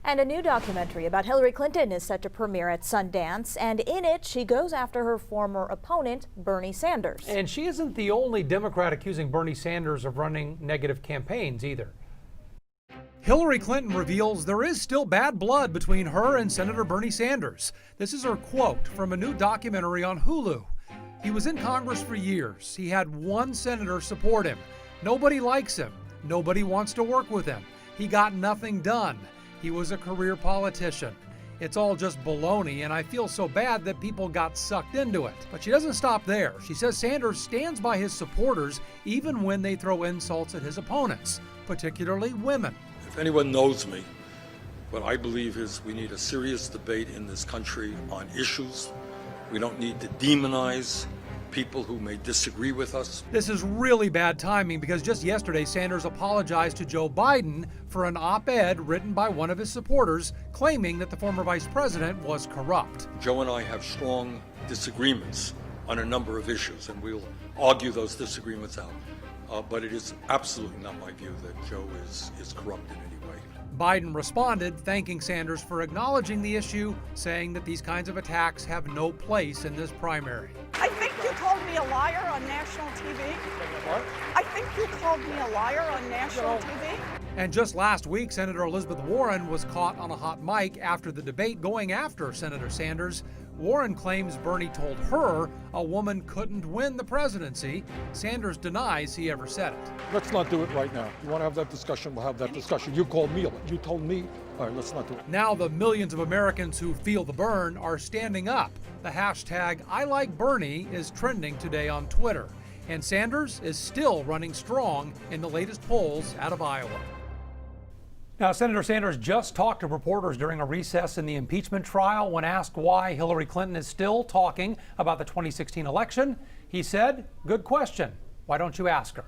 And a new documentary about Hillary Clinton is set to premiere at Sundance, and in it she goes after her former opponent, Bernie Sanders. And she isn't the only Democrat accusing Bernie Sanders of running negative campaigns either. Hillary Clinton reveals there is still bad blood between her and Senator Bernie Sanders. This is her quote from a new documentary on Hulu. He was in Congress for years. He had one senator support him. Nobody likes him. Nobody wants to work with him. He got nothing done. He was a career politician. It's all just baloney, and I feel so bad that people got sucked into it. But she doesn't stop there. She says Sanders stands by his supporters even when they throw insults at his opponents, particularly women. If anyone knows me, what I believe is we need a serious debate in this country on issues. We don't need to demonize people who may disagree with us. This is really bad timing because just yesterday Sanders apologized to Joe Biden for an op-ed written by one of his supporters claiming that the former vice president was corrupt. Joe and I have strong disagreements on a number of issues, and we'll argue those disagreements out. But it is absolutely not my view that Joe is corrupt in any way. Biden responded, thanking Sanders for acknowledging the issue, saying that these kinds of attacks have no place in this primary. I think you called me a liar on national TV. What? I think you called me a liar on national TV. And just last week, Senator Elizabeth Warren was caught on a hot mic after the debate going after Senator Sanders. Warren claims Bernie told her a woman couldn't win the presidency. Sanders denies he ever said it. Let's not do it right now. You want to have that discussion, we'll have that discussion. You called me, you told me. All right, let's not do it. Now the millions of Americans who feel the burn are standing up. The hashtag #ILikeBernie is trending today on Twitter. And Sanders is still running strong in the latest polls out of Iowa. Now, Senator Sanders just talked to reporters during a recess in the impeachment trial. When asked why Hillary Clinton is still talking about the 2016 election, he said, "Good question. Why don't you ask her?"